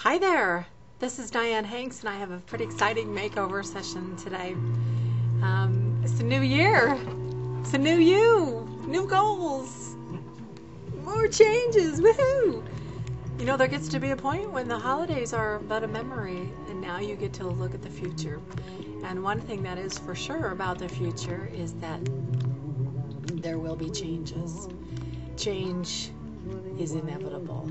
Hi there, this is Dianne Hanks and I have a pretty exciting makeover session today. It's a new year, it's a new you, new goals, more changes, woohoo! You know, there gets to be a point when the holidays are but a memory and now you get to look at the future. And one thing that is for sure about the future is that there will be changes. Change is inevitable.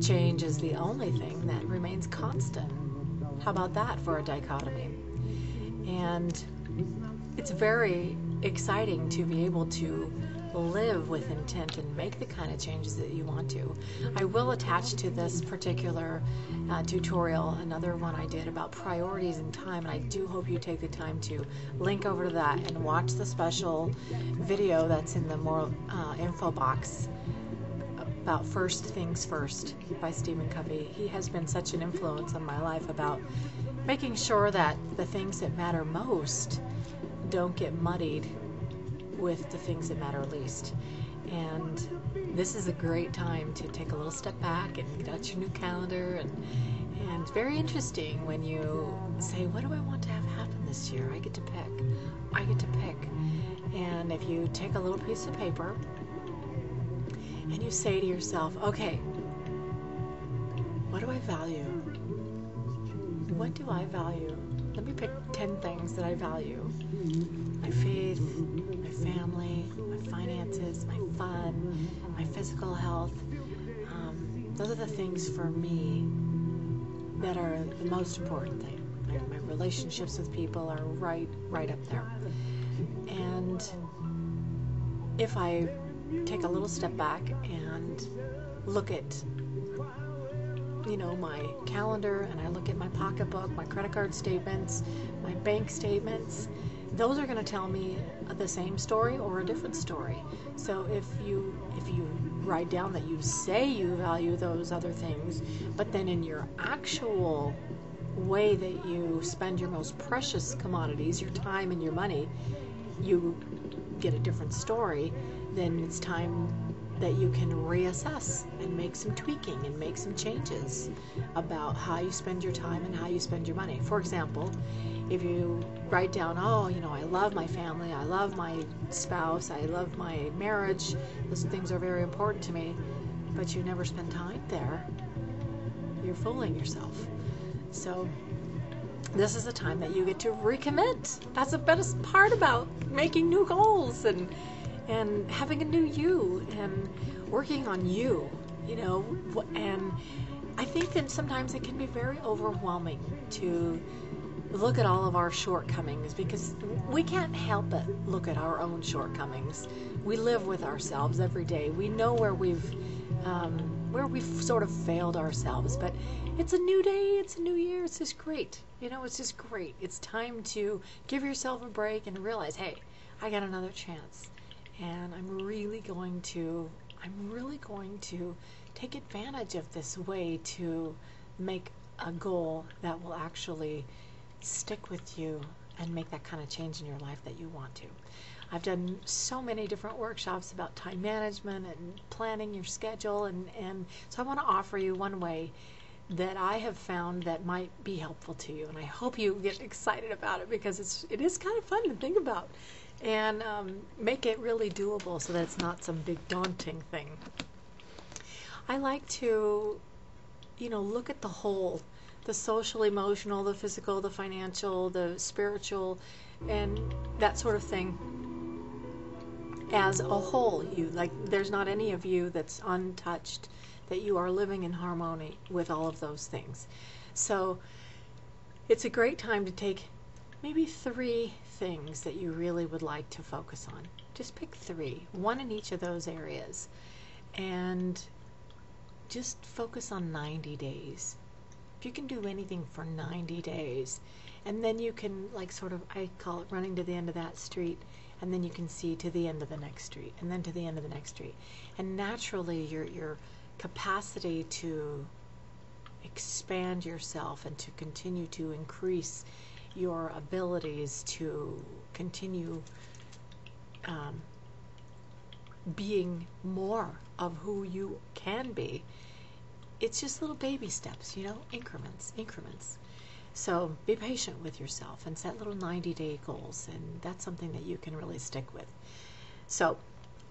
Change is the only thing that remains constant. How about that for a dichotomy? And it's very exciting to be able to live with intent and make the kind of changes that you want to. I will attach to this particular tutorial another one I did about priorities and time, and I do hope you take the time to link over to that and watch the special video that's in the more info box about First Things First by Stephen Covey. He has been such an influence on my life about making sure that the things that matter most don't get muddied with the things that matter least. And this is a great time to take a little step back and get out your new calendar, and it's very interesting when you say, what do I want to have happen this year? I get to pick. And if you take a little piece of paper and you say to yourself, okay, what do I value? What do I value? Let me pick 10 things that I value. My faith, my family, my finances, my fun, my physical health. Those are the things for me that are the most important thing. My relationships with people are right up there. And if I take a little step back and look at my calendar, and I look at my pocketbook, my credit card statements, my bank statements, those are going to tell me the same story or a different story. So if you write down that you say you value those other things, but then in your actual way that you spend your most precious commodities, your time and your money, you get a different story, then it's time that you can reassess and make some tweaking and make some changes about how you spend your time and how you spend your money. For example, if you write down, I love my family, I love my spouse, I love my marriage, those things are very important to me, but you never spend time there, you're fooling yourself. So this is a time that you get to recommit. That's the best part about making new goals and having a new you and working on you, and I think that sometimes it can be very overwhelming to look at all of our shortcomings, because we can't help but look at our own shortcomings. We live with ourselves every day. We know where we've sort of failed ourselves, but it's a new day, it's a new year, it's just great. It's just great. It's time to give yourself a break and realize, hey, I got another chance. And I'm really going to take advantage of this way to make a goal that will actually stick with you and make that kind of change in your life that you want to. I've done so many different workshops about time management and planning your schedule, and so I want to offer you one way that I have found that might be helpful to you, and I hope you get excited about it, because it is kind of fun to think about, and make it really doable so that it's not some big daunting thing. I like to, look at the whole, the social, emotional, the physical, the financial, the spiritual, and that sort of thing as a whole. There's not any of you that's untouched, that you are living in harmony with all of those things. So it's a great time to take maybe 3 things that you really would like to focus on. Just pick 3, one in each of those areas, and just focus on 90 days. If you can do anything for 90 days, and then you can I call it running to the end of that street, and then you can see to the end of the next street, and then to the end of the next street. And naturally your capacity to expand yourself and to continue to increase your abilities to continue being more of who you can be it's just little baby steps, increments, increments. So be patient with yourself and set little 90-day goals, and that's something that you can really stick with. So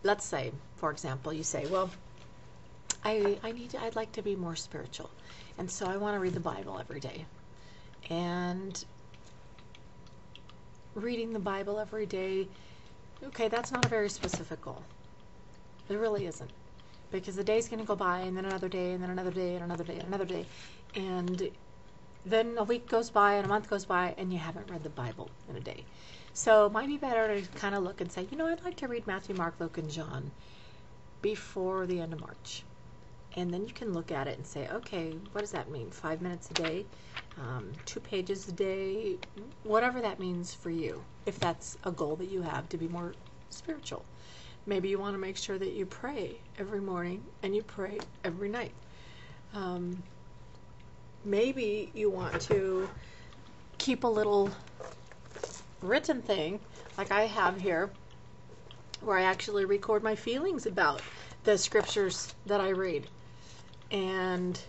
let's say, for example, you say, well, I'd like to be more spiritual, and so I want to read the Bible every day. And reading the Bible every day, okay, that's not a very specific goal. It really isn't. Because the day's going to go by, and then another day, and then another day, and another day, and another day. And then a week goes by, and a month goes by, and you haven't read the Bible in a day. So it might be better to kind of look and say, I'd like to read Matthew, Mark, Luke, and John before the end of March. And then you can look at it and say, okay, what does that mean? 5 minutes a day? 2 pages a day? Whatever that means for you, if that's a goal that you have to be more spiritual. Maybe you want to make sure that you pray every morning and you pray every night. Maybe you want to keep a little written thing like I have here, where I actually record my feelings about the scriptures that I read, and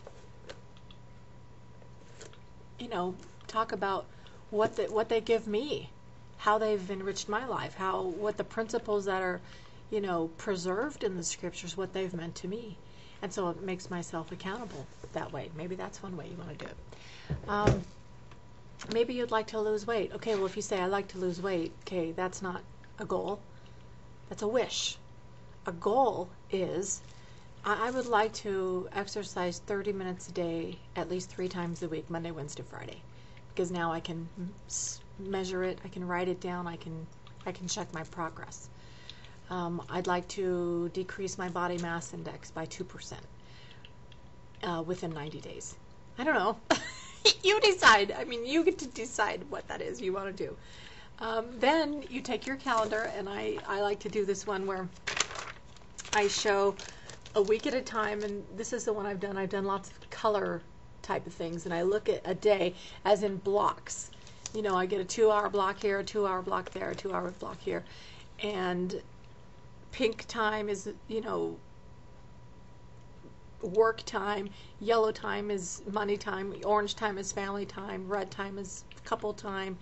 talk about what they give me, how they've enriched my life, what the principles that are preserved in the scriptures, what they've meant to me. And so it makes myself accountable that way. Maybe that's one way you want to do it. Maybe you'd like to lose weight. Okay, well, if you say, I like to lose weight, okay, that's not a goal. That's a wish. A goal is, I would like to exercise 30 minutes a day, at least 3 times a week, Monday, Wednesday, Friday. Because now I can measure it, I can write it down, I can check my progress. I'd like to decrease my body mass index by 2% within 90 days. I don't know. You decide. You get to decide what that is you want to do. Then you take your calendar, and I like to do this one where I show a week at a time, and this is the one I've done. I've done lots of color type of things, and I look at a day as in blocks. I get a 2-hour block here, a 2-hour block there, a 2-hour block here. And pink time is, work time. Yellow time is money time. Orange time is family time. Red time is couple time.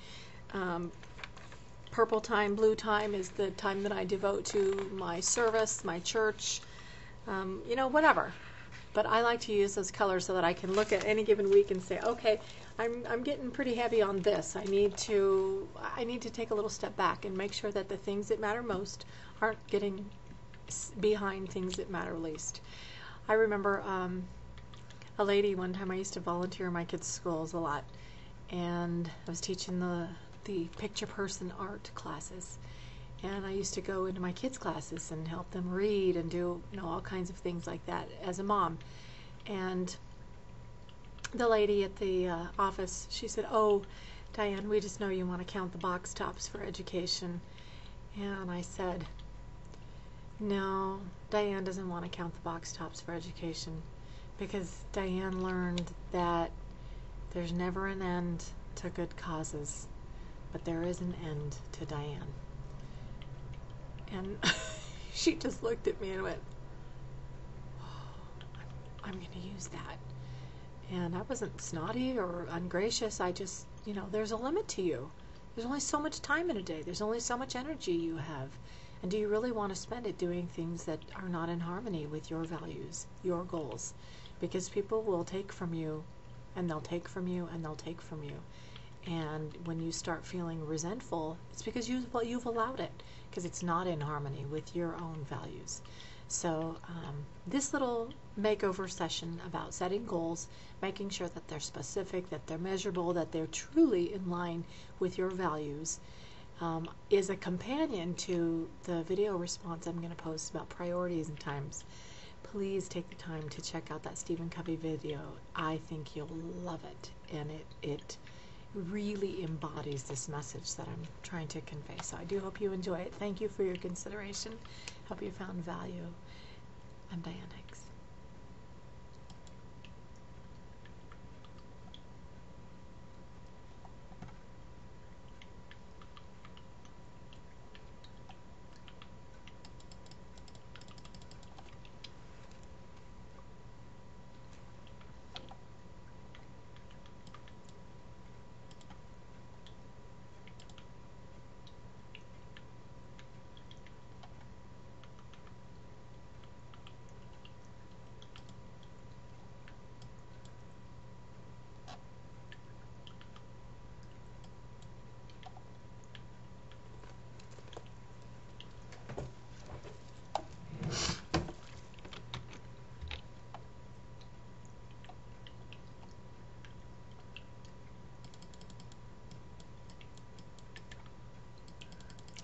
Purple time, blue time is the time that I devote to my service, my church, whatever. But I like to use those colors so that I can look at any given week and say, okay, I'm getting pretty heavy on this. I need to take a little step back and make sure that the things that matter most aren't getting behind things that matter least. I remember a lady one time. I used to volunteer in my kids' schools a lot, and I was teaching the picture person art classes, and I used to go into my kids' classes and help them read and do all kinds of things like that as a mom. And the lady at the office, she said, "Oh, Diane, we just know you want to count the box tops for education." And I said, "No, Diane doesn't want to count the box tops for education, because Diane learned that there's never an end to good causes, but there is an end to Diane." And she just looked at me and went, "Oh, I'm going to use that." And I wasn't snotty or ungracious. I just, there's a limit to you. There's only so much time in a day. There's only so much energy you have. And do you really want to spend it doing things that are not in harmony with your values, your goals? Because people will take from you, and they'll take from you, and they'll take from you. And when you start feeling resentful, it's because you've allowed it, because it's not in harmony with your own values. So this little makeover session about setting goals, making sure that they're specific, that they're measurable, that they're truly in line with your values, is a companion to the video response I'm going to post about priorities and times. Please take the time to check out that Stephen Covey video. I think you'll love it, and it really embodies this message that I'm trying to convey. So I do hope you enjoy it. Thank you for your consideration. Hope you found value. I'm Dianne Hanks.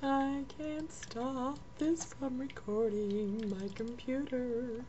I can't stop this from recording my computer.